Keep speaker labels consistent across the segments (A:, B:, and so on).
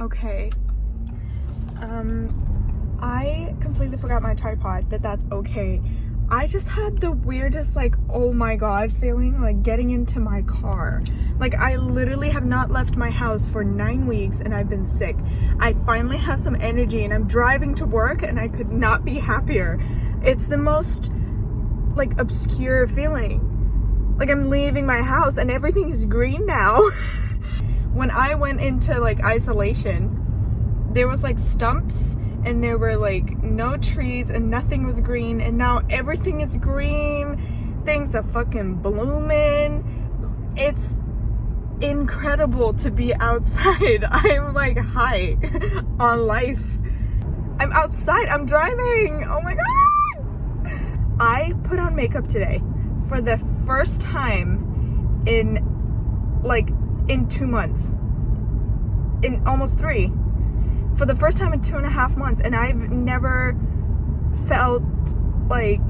A: Okay. I completely forgot my tripod, but that's okay. I just had the weirdest, like, oh my god feeling, like, getting into my car. Like, I literally have not left my house for 9 weeks and I've been sick. I finally have some energy and I'm driving to work and I could not be happier. It's the most, like, obscure feeling. Like, I'm leaving my house and everything is green now. When I went into, like, isolation, there was, like, stumps and there were, like, no trees and nothing was green, and now everything is green. Things are fucking blooming. It's incredible to be outside. I'm, like, high on life. I'm outside. I'm driving. Oh my god. I put on makeup today for the first time in 2 months. In almost 3. For the first time in 2.5 months, and I've never felt like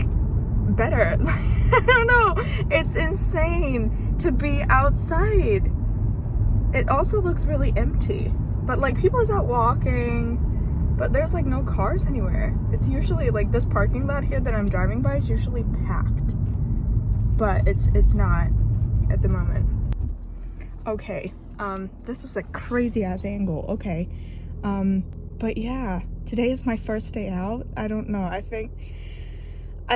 A: better. I don't know. It's insane to be outside. It also looks really empty, but like people is out walking, but there's like no cars anywhere. It's usually like this parking lot here that I'm driving by is usually packed, but it's not at the moment. Okay, this is a crazy ass angle. Okay. But yeah, today is my first day out. I don't know. I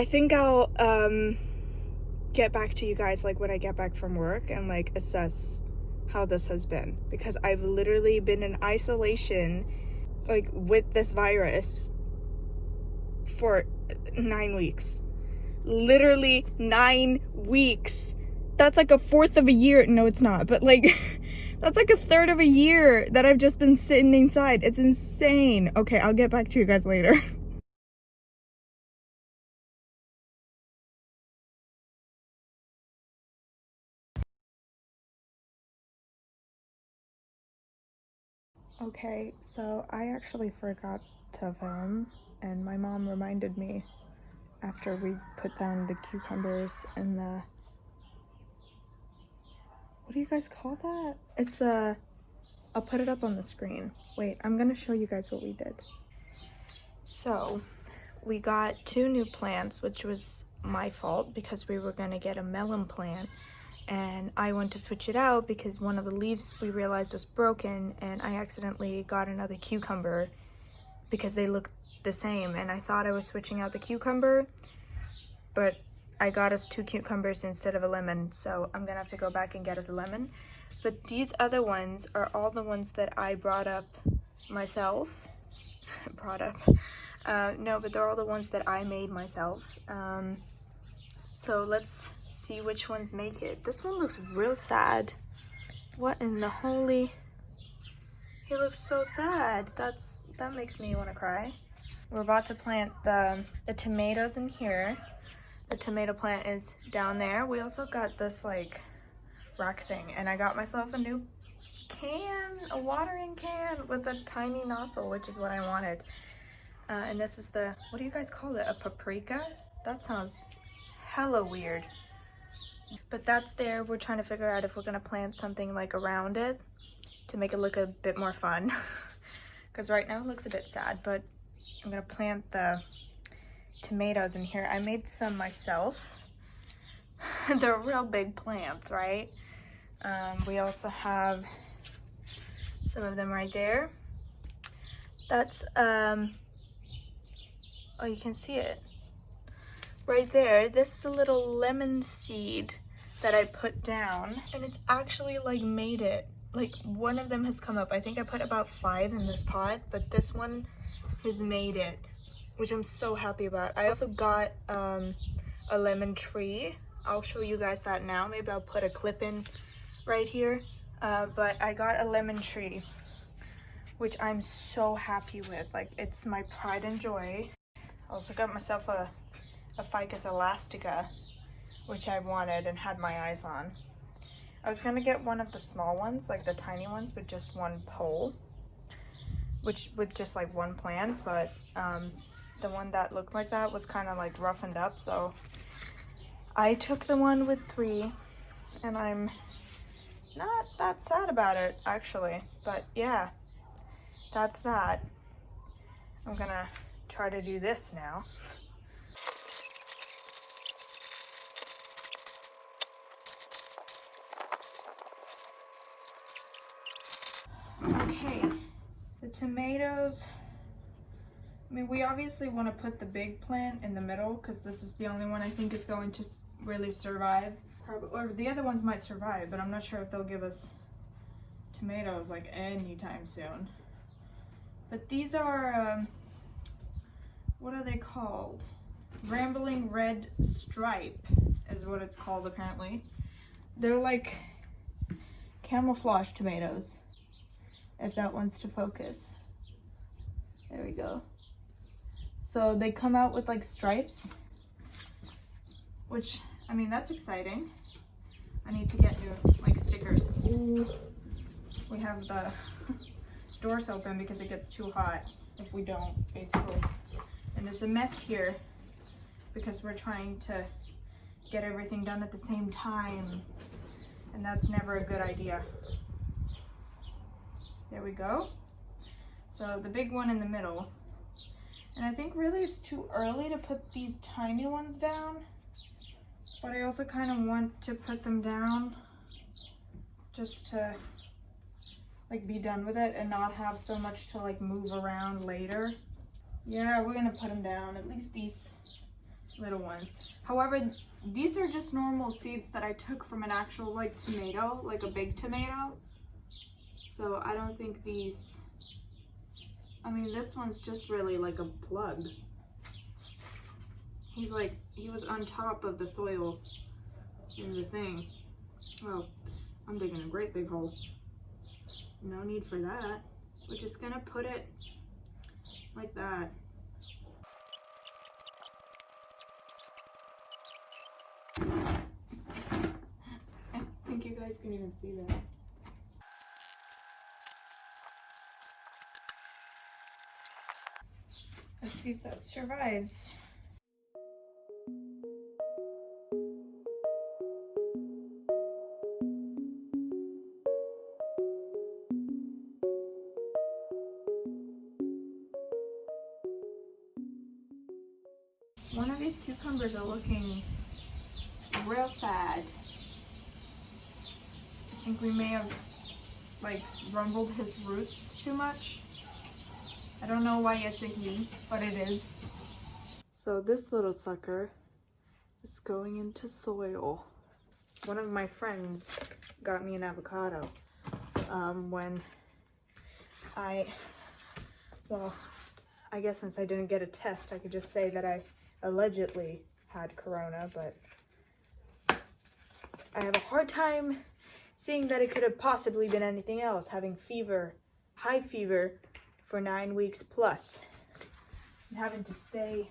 A: think I'll, get back to you guys, like, when I get back from work and, like, assess how this has been. Because I've literally been in isolation, like, with this virus for 9 weeks. Literally 9 weeks. That's like a fourth of a year. No, it's not. But, like... That's like a third of a year that I've just been sitting inside. It's insane. Okay, I'll get back to you guys later. Okay, so I actually forgot to film, and my mom reminded me after we put down the cucumbers and the... What do you guys call that? It's a... I'll put it up on the screen. Wait, I'm gonna show you guys what we did. So, we got 2 new plants, which was my fault because we were gonna get a melon plant, and I went to switch it out because one of the leaves we realized was broken, and I accidentally got another cucumber because they looked the same, and I thought I was switching out the cucumber, but I got us 2 cucumbers instead of a lemon, so I'm gonna have to go back and get us a lemon. But these other ones are all the ones that I brought up myself. No, but they're all the ones that I made myself. So let's see which ones make it. This one looks real sad. What in the holy... He looks so sad. That makes me want to cry. We're about to plant the tomatoes in here. The tomato plant is down there. We also got this, like, rack thing, and I got myself a new can, a watering can with a tiny nozzle, which is what I wanted. And this is the, what do you guys call it, a paprika? That sounds hella weird, but that's there. We're trying to figure out if we're gonna plant something like around it to make it look a bit more fun, because right now it looks a bit sad. But I'm gonna plant the tomatoes in here. I made some myself. They're real big plants, right? We also have some of them right there. That's, oh, you can see it right there. This is a little lemon seed that I put down, and it's actually, like, made it. Like, one of them has come up. I think I put about 5 in this pot, but this one has made it, which I'm so happy about. I also got a lemon tree. I'll show you guys that now. Maybe I'll put a clip in right here. But I got a lemon tree, which I'm so happy with. Like, it's my pride and joy. I also got myself a Ficus elastica, which I wanted and had my eyes on. I was gonna get one of the small ones, like the tiny ones with just one pole, which with just like one plant, but the one that looked like that was kind of like roughened up, so I took the one with 3, and I'm not that sad about it, actually. But yeah, that's that. I'm gonna try to do this now. Okay, the tomatoes. I mean, we obviously want to put the big plant in the middle because this is the only one I think is going to really survive. Or the other ones might survive, but I'm not sure if they'll give us tomatoes like anytime soon. But these are, what are they called? Rambling Red Stripe is what it's called apparently. They're like camouflage tomatoes, if that wants to focus. There we go. So they come out with like stripes, which, I mean, that's exciting. I need to get new like stickers. Ooh, we have the doors open because it gets too hot if we don't, basically. And it's a mess here because we're trying to get everything done at the same time, and that's never a good idea. There we go. So the big one in the middle. And I think really it's too early to put these tiny ones down, but I also kind of want to put them down just to like be done with it and not have so much to like move around later. Yeah, we're gonna put them down, at least these little ones. However, these are just normal seeds that I took from an actual like tomato, like a big tomato. So I don't think these, I mean, this one's just really like a plug. He was on top of the soil in the thing. Well, I'm digging a great big hole. No need for that. We're just gonna put it like that. I think you guys can even see that. Let's see if that survives. One of these cucumbers are looking real sad. I think we may have like rumbled his roots too much. I don't know why it's a he, but it is. So this little sucker is going into soil. One of my friends got me an avocado when I guess since I didn't get a test, I could just say that I allegedly had corona, but I have a hard time seeing that it could have possibly been anything else, having fever, high fever, for 9 weeks plus, and having to stay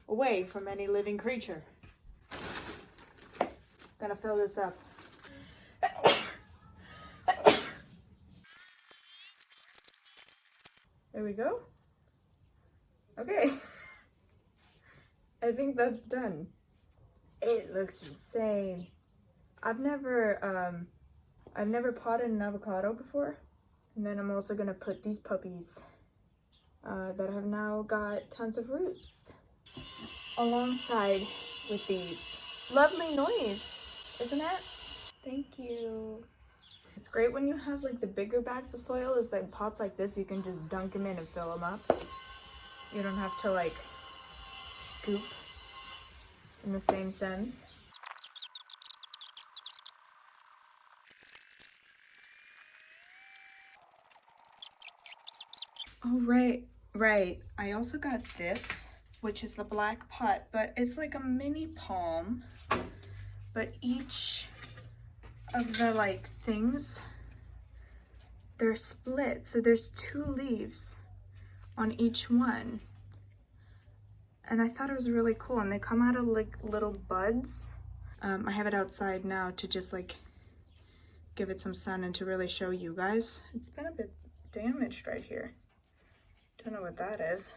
A: away from any living creature. Gonna fill this up. There we go. Okay. I think that's done. It looks insane. I've never potted an avocado before. And then I'm also gonna put these puppies that have now got tons of roots alongside with these. Lovely noise, isn't it? Thank you. It's great when you have like the bigger bags of soil, is that pots like this, you can just dunk them in and fill them up. You don't have to like scoop in the same sense. Oh, right. I also got this, which is the black pot, but it's like a mini palm, but each of the like things, they're split. So there's 2 leaves on each one. And I thought it was really cool, and they come out of like little buds. I have it outside now to just like give it some sun and to really show you guys. It's been a bit damaged right here. Don't know what that is,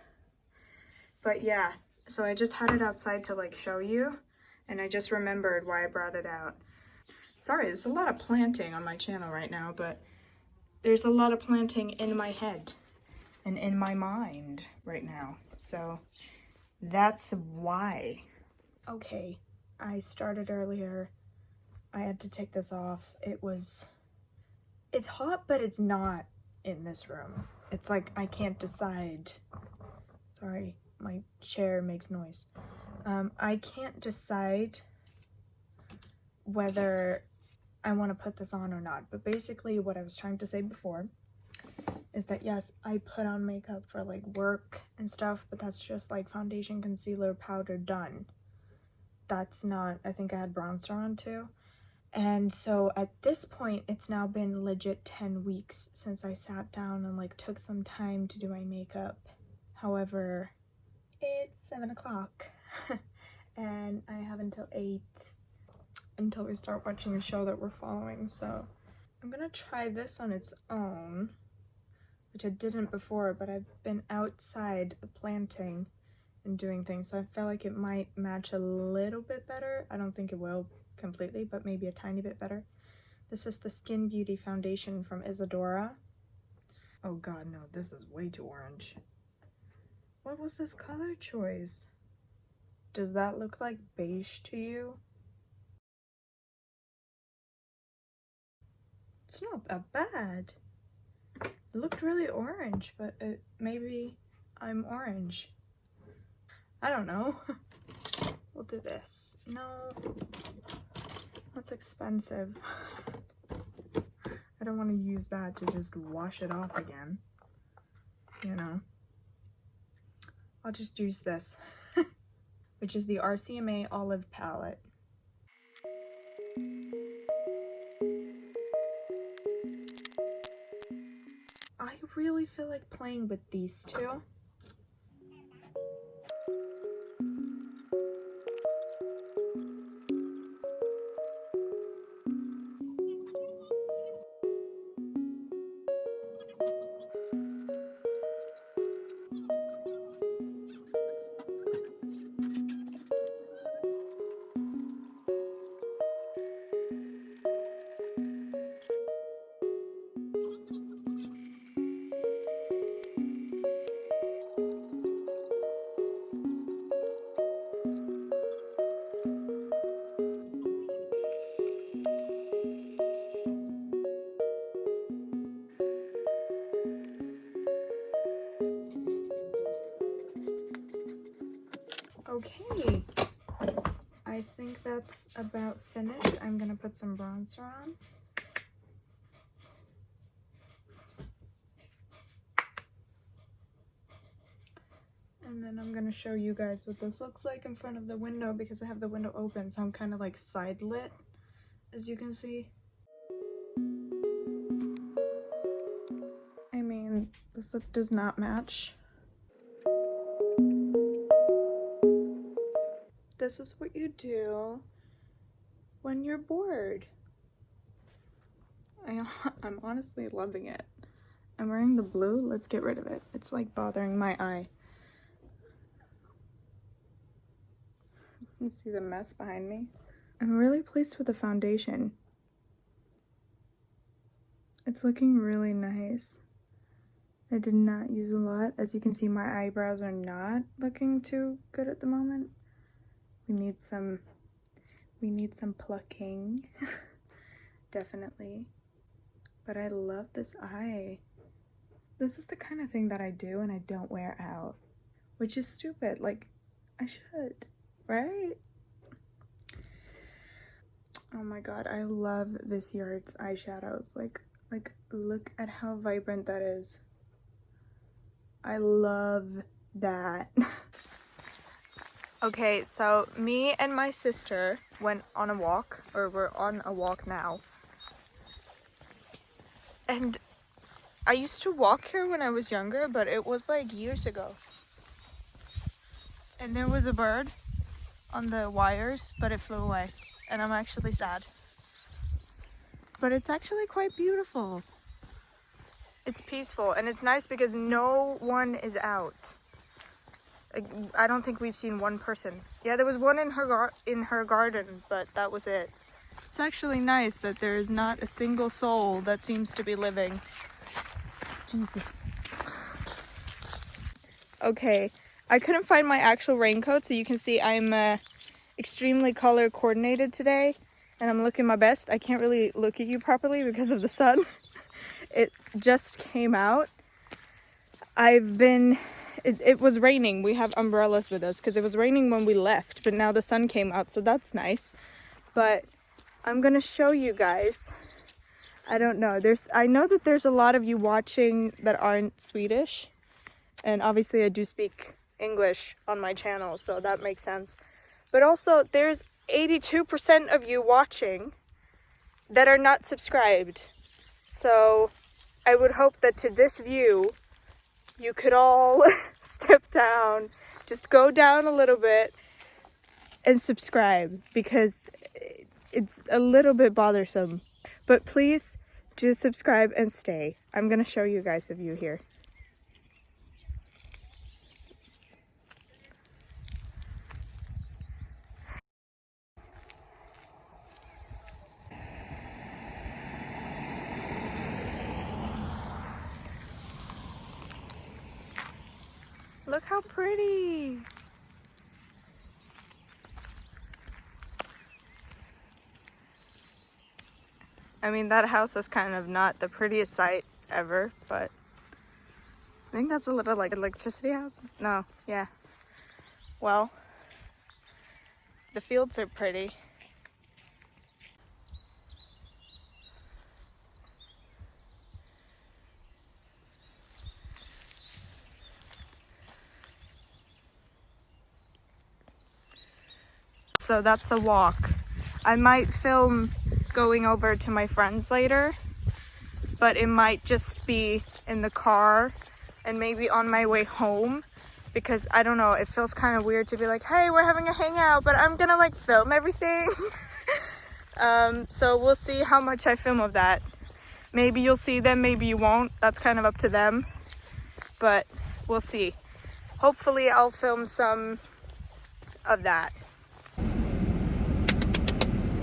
A: but yeah, so I just had it outside to like show you, and I just remembered why I brought it out. Sorry, there's a lot of planting on my channel right now, but there's a lot of planting in my head, and in my mind right now. So that's why. Okay, I started earlier. I had to take this off. It's hot, but it's not in this room. It's like I can't decide. Sorry, my chair makes noise. I can't decide whether I want to put this on or not. But basically what I was trying to say before is that yes, I put on makeup for like work and stuff, but that's just like foundation, concealer, powder, done. That's not, I think I had bronzer on too. And so at this point, it's now been legit 10 weeks since I sat down and like took some time to do my makeup. However, it's 7 o'clock and I have until 8 until we start watching a show that we're following. So I'm gonna try this on its own, which I didn't before, but I've been outside planting and doing things, so I feel like it might match a little bit better. I don't think it will completely, but maybe a tiny bit better. This is the Skin Beauty foundation from Isadora. Oh god, no, this is way too orange. What was this color choice? Does that look like beige to you? It's not that bad. It looked really orange, but maybe I'm orange. I don't know. We'll do this. No, that's expensive. I don't want to use that to just wash it off again. You know, I'll just use this, which is the RCMA Olive Palette. I really feel like playing with these two. Okay, I think that's about finished. I'm gonna put some bronzer on. And then I'm gonna show you guys what this looks like in front of the window because I have the window open, so I'm kind of like side lit, as you can see. I mean, this look does not match. This is what you do when you're bored. I'm honestly loving it. I'm wearing the blue. Let's get rid of it. It's like bothering my eye. You can see the mess behind me. I'm really pleased with the foundation. It's looking really nice. I did not use a lot. As you can see, my eyebrows are not looking too good at the moment. We need some plucking. Definitely. But I love this eye. This is the kind of thing that I do and I don't wear out, which is stupid. Like, I should, right? Oh my god, I love Viseart's eyeshadows. Like look at how vibrant that is. I love that. Okay, so me and my sister went on a walk, or we're on a walk now. And I used to walk here when I was younger, but it was like years ago. And there was a bird on the wires, but it flew away. And I'm actually sad. But it's actually quite beautiful. It's peaceful and it's nice because no one is out. I don't think we've seen one person. Yeah, there was one in her garden, but that was it. It's actually nice that there is not a single soul that seems to be living. Jesus. Okay, I couldn't find my actual raincoat, so you can see I'm extremely color coordinated today, and I'm looking my best. I can't really look at you properly because of the sun. It just came out. It was raining. We have umbrellas with us because it was raining when we left, but now the sun came out, so that's nice. But I'm gonna show you guys. I don't know. I know that there's a lot of you watching that aren't Swedish, and obviously I do speak English on my channel, so that makes sense. But also there's 82% of you watching that are not subscribed. So I would hope that to this view, you could all step down, just go down a little bit and subscribe, because it's a little bit bothersome. But please do subscribe and stay. I'm gonna show you guys the view here. Look how pretty. I mean, that house is kind of not the prettiest sight ever, but I think that's a little like electricity house. No, yeah. Well, the fields are pretty. So that's a walk. I might film going over to my friends later, but it might just be in the car and maybe on my way home, because I don't know, it feels kind of weird to be like, hey, we're having a hangout, but I'm gonna like film everything. So we'll see how much I film of that. Maybe you'll see them, maybe you won't. That's kind of up to them, but we'll see. Hopefully I'll film some of that.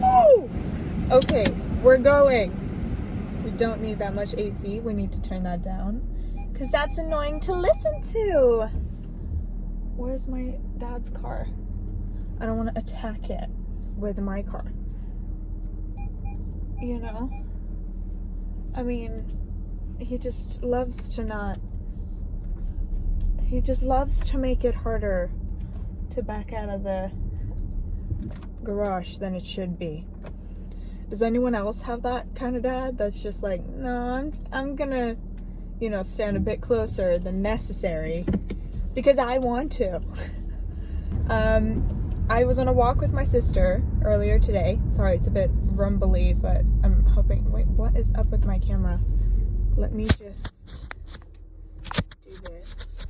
A: Oh! Okay, we're going. We don't need that much AC. We need to turn that down because that's annoying to listen to. Where's my dad's car? I don't want to attack it with my car. You know? I mean, he just loves to make it harder to back out of the garage than it should be. Does anyone else have that kind of dad that's just like, no, I'm gonna, you know, stand a bit closer than necessary because I want to. I was on a walk with my sister earlier today. Sorry, it's a bit rumbly, but I'm hoping. Wait, what is up with my camera? Let me just do this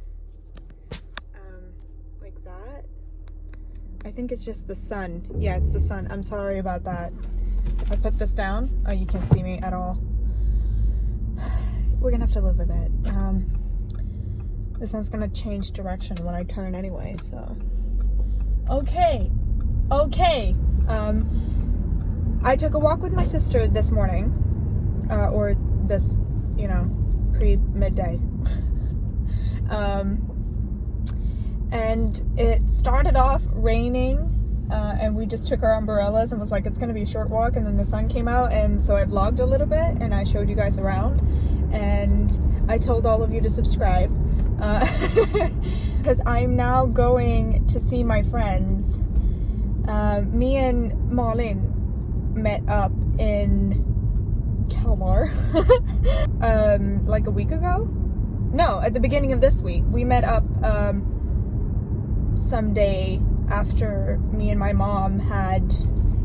A: like that. I think it's just the sun. Yeah, it's the sun. I'm sorry about that. I put this down. Oh, you can't see me at all. We're gonna have to live with it. The sun's gonna change direction when I turn anyway, so. Okay. I took a walk with my sister this morning, or this, you know, pre-midday. And it started off raining, and we just took our umbrellas and was like, it's gonna be a short walk, and then the sun came out, and so I vlogged a little bit and I showed you guys around, and I told all of you to subscribe, because I'm now going to see my friends. Me and Malin met up in Kalmar like a week ago. No, at the beginning of this week. We met up someday after me and my mom had,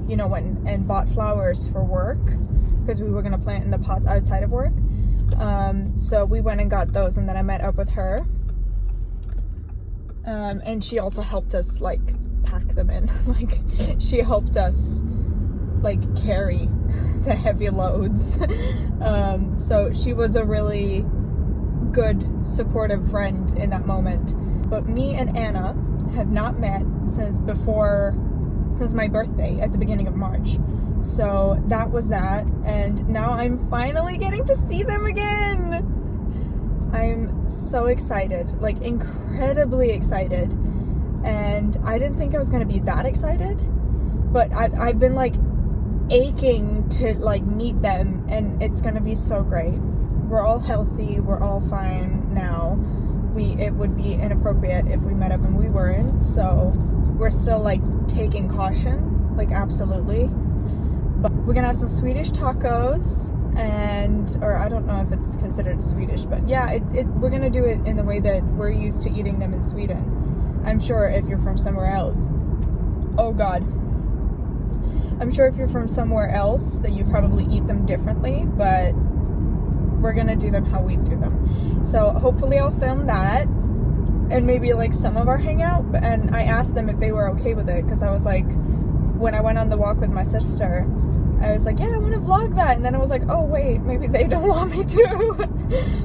A: you know, went and bought flowers for work because we were going to plant in the pots outside of work. So we went and got those, and then I met up with her. And she also helped us like pack them in. Like she helped us like carry the heavy loads. So she was a really good supportive friend in that moment. But me and Anna have not met since my birthday at the beginning of March. So that was that, and now I'm finally getting to see them again. I'm so excited, like incredibly excited. And I didn't think I was gonna be that excited, but I've been like aching to like meet them, and it's gonna be so great. We're all healthy, we're all fine now. It would be inappropriate if we met up and we weren't, so we're still like taking caution, like absolutely. But we're gonna have some Swedish tacos, or I don't know if it's considered Swedish, but yeah, we're gonna do it in the way that we're used to eating them in Sweden. I'm sure if you're from somewhere else, oh God, I'm sure if you're from somewhere else that you probably eat them differently, but we're gonna do them how we do them. So hopefully I'll film that, and maybe like some of our hangout. And I asked them if they were okay with it, because I was like, when I went on the walk with my sister, I was like, yeah, I want to vlog that, and then I was like, oh wait, maybe they don't want me to.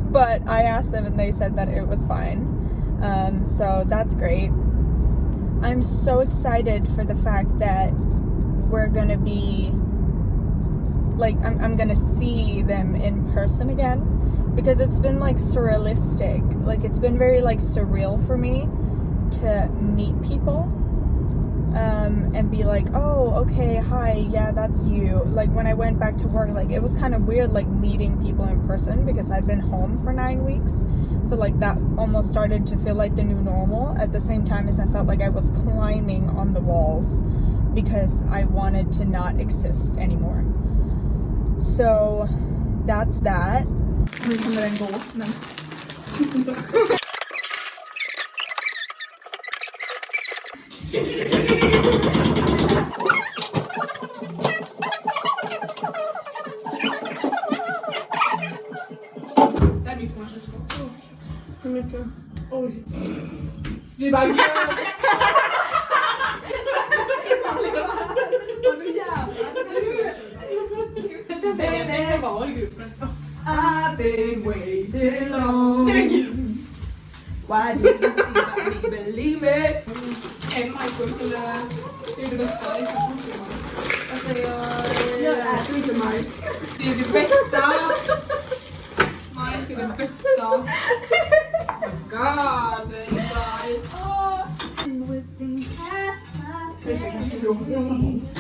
A: But I asked them and they said that it was fine. So that's great. I'm so excited for the fact that we're gonna be like, I'm gonna see them in person again, because it's been like surrealistic. Like it's been very like surreal for me to meet people and be like, oh okay, hi, yeah, that's you. Like when I went back to work, like it was kind of weird like meeting people in person, because I'd been home for 9 weeks, so like that almost started to feel like the new normal, at the same time as I felt like I was climbing on the walls because I wanted to not exist anymore. So that's that. Nu kommer den gå, men...
B: Det är mitt matchskap. Hur mycket? Oj. Vi bara gör. Det var i gruppen. I've been waiting long. Why did you think I believe it? Emma skulle... Det är det bästa. Jag äter inte majs. Det är det bästa. Majs är det bästa. Oh my god, you guys. Det är kanske roligt.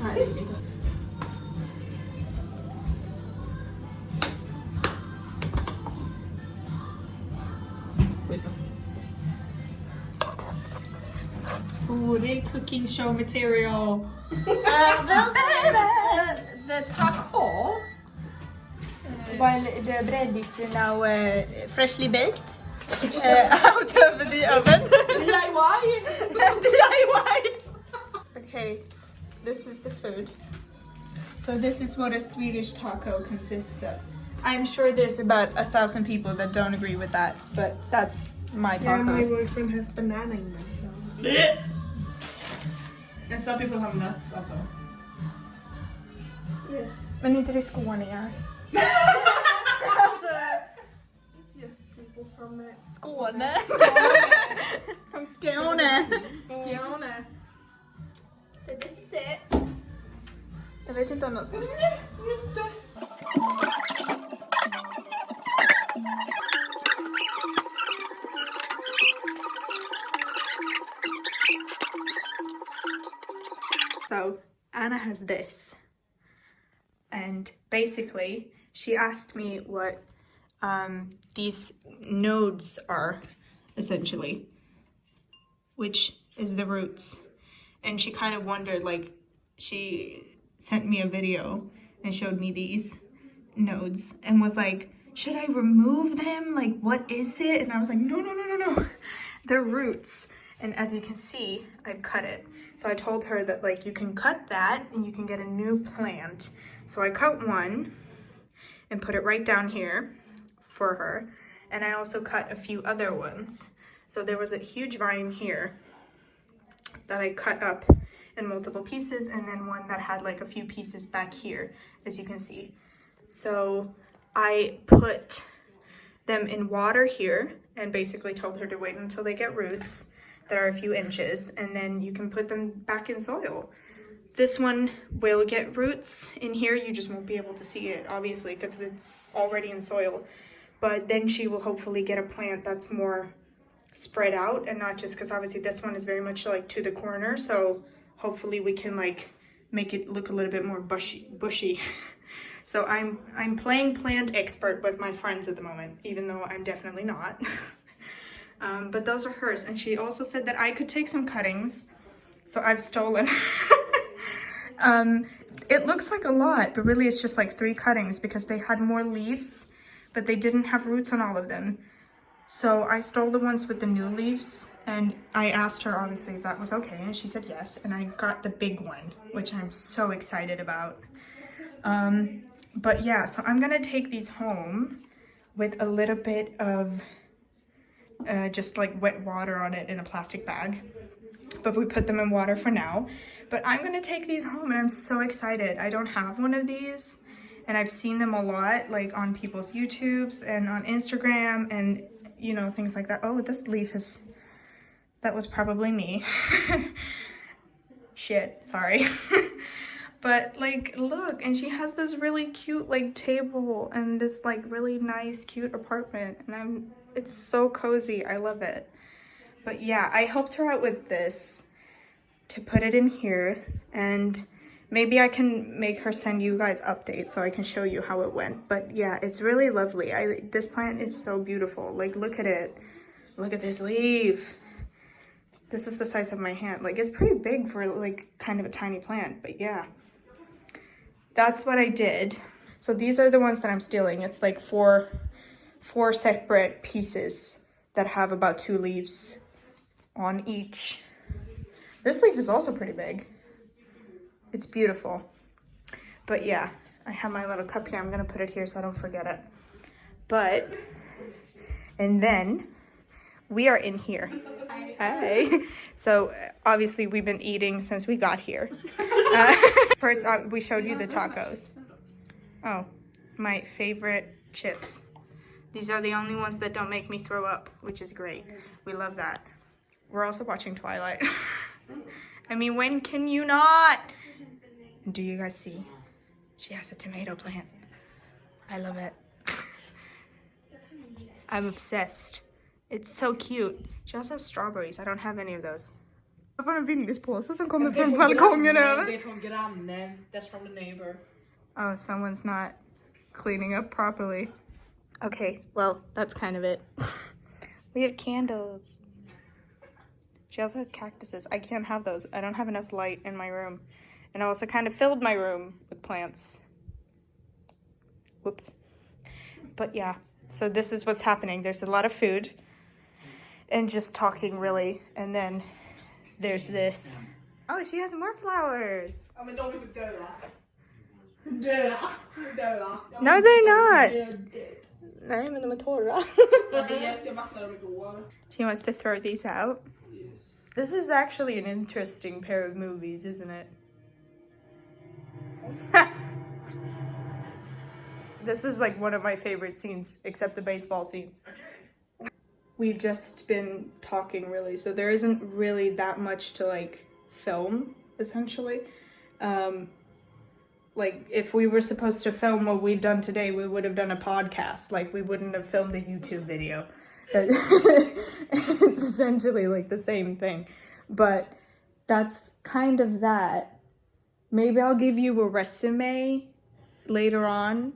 B: Nej, det är inte.
A: Ooh, det är cooking show material.
C: This is the taco.
A: While the bread is now freshly baked out of the oven.
B: DIY!
A: DIY! Okay, this is the food. So this is what a Swedish taco consists of. I'm sure there's about 1,000 people that don't agree with that, but that's my taco.
D: Yeah, my boyfriend has banana in them, so...
B: And some people have nuts also.
D: Yeah.
A: Men inte det skåningar.
D: It's just people from
A: Skåne. Från Skåne.
B: Skåne.
A: So this is it. Jag vet inte om någon ska... So Anna has this, and basically she asked me what these nodes are, essentially, which is the roots, and she kind of wondered, like, she sent me a video and showed me these nodes and was like, should I remove them? Like, what is it? And I was like, no, they're roots. And as you can see, I've cut it. So I told her that like you can cut that and you can get a new plant. So I cut one and put it right down here for her. And I also cut a few other ones. So there was a huge vine here that I cut up in multiple pieces, and then one that had like a few pieces back here, as you can see. So I put them in water here and basically told her to wait until they get roots that are a few inches, and then you can put them back in soil This one will get roots in here. You just won't be able to see it, obviously, because it's already in soil. But then she will hopefully get a plant that's more spread out, and not just because obviously this one is very much like to the corner. So hopefully we can like make it look a little bit more bushy. So I'm playing plant expert with my friends at the moment, even though I'm definitely not. But those are hers, and she also said that I could take some cuttings. So I've stolen. It looks like a lot, but really it's just like 3 cuttings because they had more leaves, but they didn't have roots on all of them. So I stole the ones with the new leaves, and I asked her obviously if that was okay, and she said yes, and I got the big one, which I'm so excited about. But yeah, so I'm gonna take these home with a little bit of just like wet water on it in a plastic bag. But we put them in water for now. But I'm gonna take these home, and I'm so excited. I don't have one of these, and I've seen them a lot, like on people's YouTubes and on Instagram and, you know, things like that. Oh, this leaf is, that was probably me. Shit, sorry. But like, look, and she has this really cute like table and this like really nice cute apartment, and it's so cozy. I love it. But yeah, I helped her out with this to put it in here, and maybe I can make her send you guys updates so I can show you how it went. But yeah, it's really lovely. This plant is so beautiful. Like, look at it. Look at this leaf. This is the size of my hand. Like, it's pretty big for like kind of a tiny plant, but yeah. That's what I did. So these are the ones that I'm stealing. It's like four separate pieces that have about 2 leaves on each. This leaf is also pretty big. It's beautiful. But yeah, I have my little cup here. I'm gonna put it here so I don't forget it. But, and then we are in here. Hi. So obviously we've been eating since we got here. First, we showed you the tacos. Oh, my favorite chips. These are the only ones that don't make me throw up, which is great. We love that. We're also watching Twilight. I mean, when can you not? Do you guys see? She has a tomato plant. I love it. I'm obsessed. It's so cute. She also has strawberries. I don't have any of those. Jag får en vildispåse som kommer från balkongen över.
B: Det är från grannen. That's from the neighbor.
A: Oh, someone's not cleaning up properly. Okay, well, that's kind of it. We have candles. She also has cactuses. I can't have those. I don't have enough light in my room. And I also kind of filled my room with plants. Whoops. But yeah, so this is what's happening. There's a lot of food and just talking really. And then there's this. Oh, she has more flowers.
B: Ja, men de är inte döda. Döda.
A: No, they're not. Nej, men de är torra.
B: Jag vattnar dem igår.
A: She wants to throw these out. This is actually an interesting pair of movies, isn't it? This is like one of my favorite scenes, except the baseball scene. We've just been talking really, so there isn't really that much to like film, essentially. Like if we were supposed to film what we've done today, we would have done a podcast. Like we wouldn't have filmed a YouTube video. It's essentially like the same thing, but that's kind of that. Maybe I'll give you a resume later on.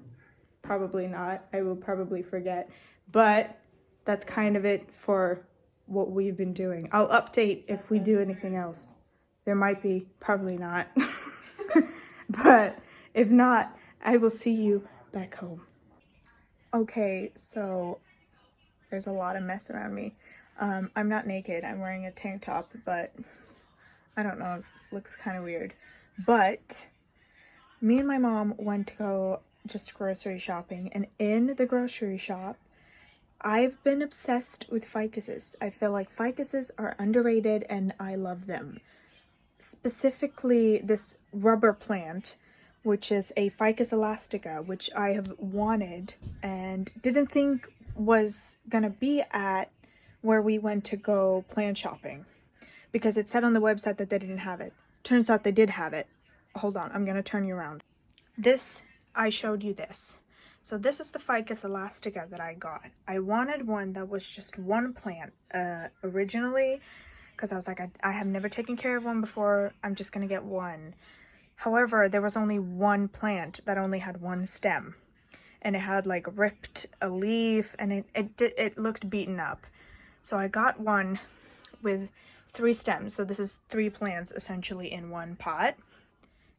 A: Probably not. I will probably forget, but that's kind of it for what we've been doing. I'll update if we do anything else. There might be, probably not. But if not, I will see you back home. Okay, so there's a lot of mess around me. I'm not naked. I'm wearing a tank top, but I don't know, it looks kind of weird. But me and my mom went to go just grocery shopping, and in the grocery shop, I've been obsessed with ficuses. I feel like ficuses are underrated and I love them. Specifically this rubber plant, which is a Ficus elastica, which I have wanted and didn't think was gonna be at where we went to go plant shopping, because it said on the website that they didn't have it. Turns out they did have it. hold on, I'm gonna turn you around. This, I showed you this. So this is the Ficus elastica that I got. I wanted one that was just one plant originally, because I was like, I have never taken care of one before. I'm just gonna get one. However, there was only one plant that only had one stem, and it had like ripped a leaf, and it looked beaten up. So I got one with 3 stems. So this is 3 plants essentially in one pot,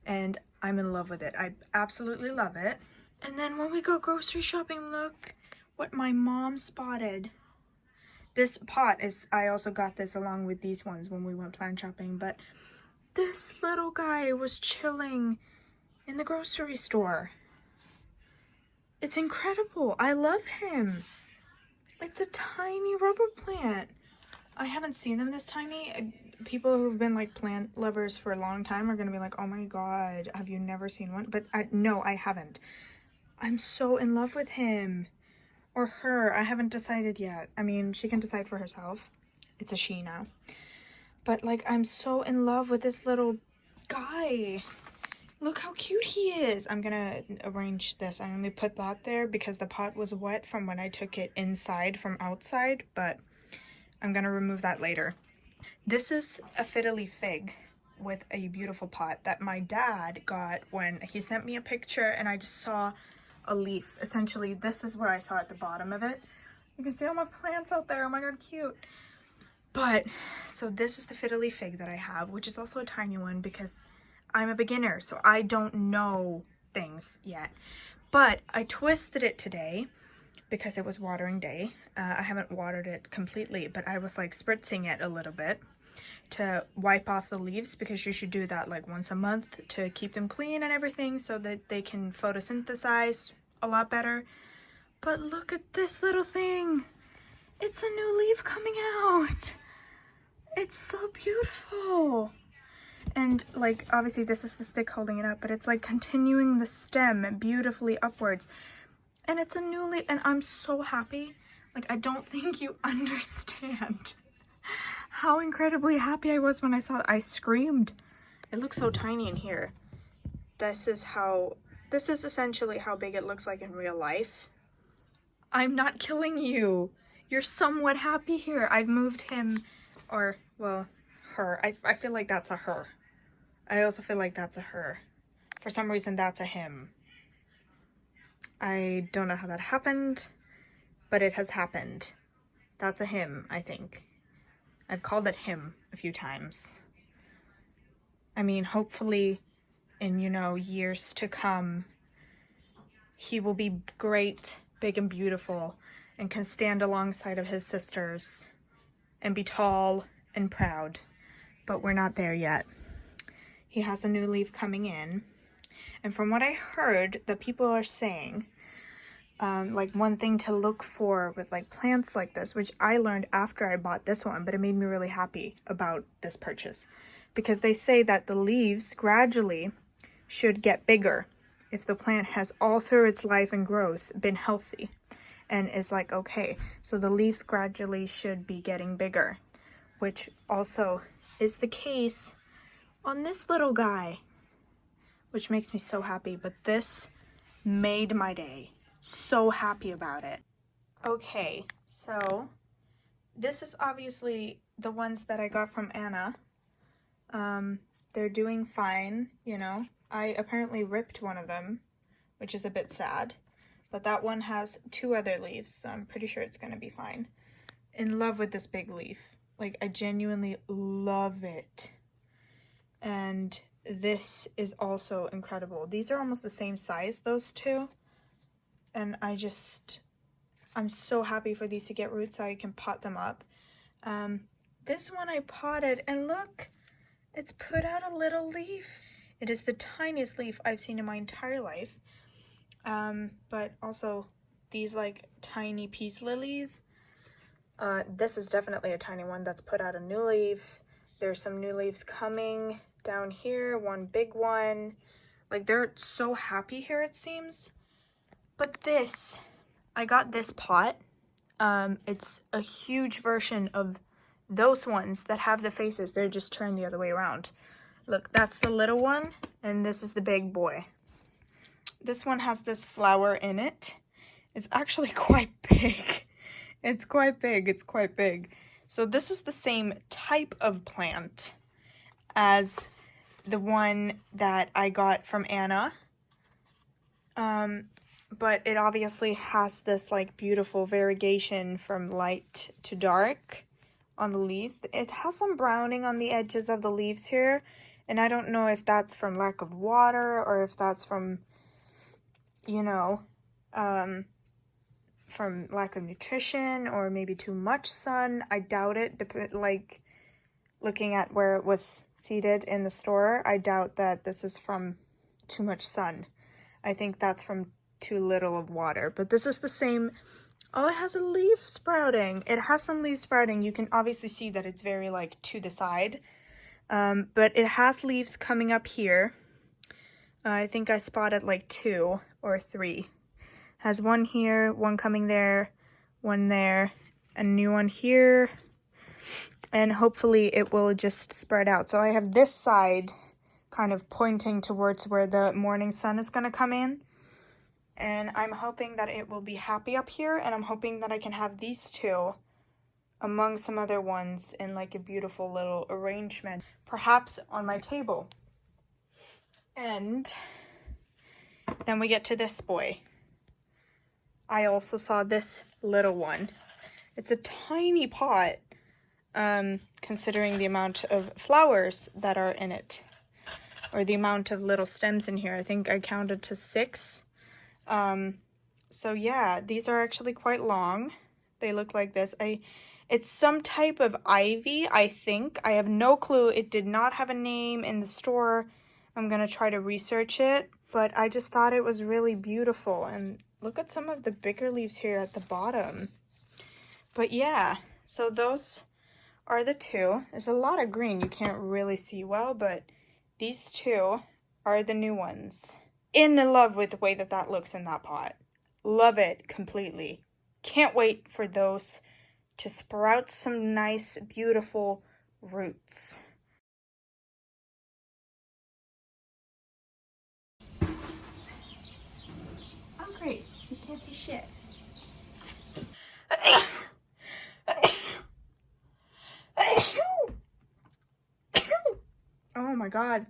A: and I'm in love with it. I absolutely love it. And then when we go grocery shopping, look what my mom spotted. This pot is, I also got this along with these ones when we went plant shopping, but this little guy was chilling in the grocery store. It's incredible. I love him. It's a tiny rubber plant. I haven't seen them this tiny. People who've been like plant lovers for a long time are gonna be like, oh my god, have you never seen one? But no, I haven't. I'm so in love with him. Or her. I haven't decided yet. I mean, she can decide for herself. It's a she now. But like, I'm so in love with this little guy. Look how cute he is. I'm gonna arrange this. I only put that there because the pot was wet from when I took it inside from outside, but I'm gonna remove that later. This is a fiddly fig with a beautiful pot that my dad got when he sent me a picture, and I just saw a leaf. Essentially, this is what I saw at the bottom of it. You can see all my plants out there. Oh my god, cute. But, so this is the fiddly fig that I have, which is also a tiny one because I'm a beginner, so I don't know things yet. But I twisted it today because it was watering day. I haven't watered it completely, but I was like spritzing it a little bit to wipe off the leaves, because you should do that like once a month to keep them clean and everything so that they can photosynthesize a lot better. But look at this little thing. It's a new leaf coming out. It's so beautiful. And like, obviously this is the stick holding it up, but it's like continuing the stem beautifully upwards. And it's a new leaf, and I'm so happy. Like, I don't think you understand how incredibly happy I was when I saw it. I screamed. It looks so tiny in here. This is essentially how big it looks like in real life. I'm not killing you. You're somewhat happy here. I've moved him, or, well, her. I feel like that's a her. I also feel like that's a her. For some reason, that's a him. I don't know how that happened, but it has happened. That's a him, I think. I've called it him a few times. I mean, hopefully in, you know, years to come, he will be great, big and beautiful, and can stand alongside of his sisters and be tall and proud. But we're not there yet. He has a new leaf coming in. And from what I heard, that people are saying, like one thing to look for with like plants like this, which I learned after I bought this one, but it made me really happy about this purchase, because they say that the leaves gradually should get bigger if the plant has all through its life and growth been healthy and is like, okay, so the leaf gradually should be getting bigger, which also is the case on this little guy, which makes me so happy. But this made my day. So happy about it. Okay, so this is obviously the ones that I got from Anna. They're doing fine, you know. I apparently ripped one of them, which is a bit sad, but that one has 2 other leaves, so I'm pretty sure it's gonna be fine. In love with this big leaf. Like, I genuinely love it. And this is also incredible. These are almost the same size, those 2. And I'm so happy for these to get roots so I can pot them up. This one I potted, and look, it's put out a little leaf. It is the tiniest leaf I've seen in my entire life. But also these like tiny peace lilies. This is definitely a tiny one that's put out a new leaf. There's some new leaves coming down here, one big one. Like, they're so happy here, it seems. But this, I got this pot. It's a huge version of those ones that have the faces. They're just turned the other way around. Look, that's the little one, And this is the big boy. This one has this flower in it. It's actually quite big. It's quite big. It's quite big. So this is the same type of plant as the one that I got from Anna. But it obviously has this like beautiful variegation from light to dark on the leaves. It has some browning on the edges of the leaves here, and I don't know if that's from lack of water or if that's from, you know, from lack of nutrition or maybe too much sun. I doubt it. Like, looking at where it was seeded in the store, I doubt that this is from too much sun. I think that's from too little of water. But this is the same. Oh, it has a leaf sprouting. It has some leaves sprouting. You can obviously see that it's very like to the side. But it has leaves coming up here. I think I spotted like 2 or 3. Has one here, one coming there, one there, a new one here. And hopefully it will just spread out. So I have this side kind of pointing towards where the morning sun is going to come in. And I'm hoping that it will be happy up here, and I'm hoping that I can have these 2 among some other ones in like a beautiful little arrangement, perhaps on my table. And then we get to this boy. I also saw this little one. It's a tiny pot, considering the amount of flowers that are in it, or the amount of little stems in here. I think I counted to 6. So yeah, these are actually quite long. They look like this. It's some type of ivy, I think. I have no clue. It did not have a name in the store. I'm gonna try to research it, but I just thought it was really beautiful. And look at some of the bigger leaves here at the bottom. But yeah, so those are the 2. There's a lot of green. You can't really see well, but these 2 are the new ones. In love with the way that that looks in that pot. Love it completely. Can't wait for those to sprout some nice, beautiful roots. Oh great, you can't see shit. Oh my god.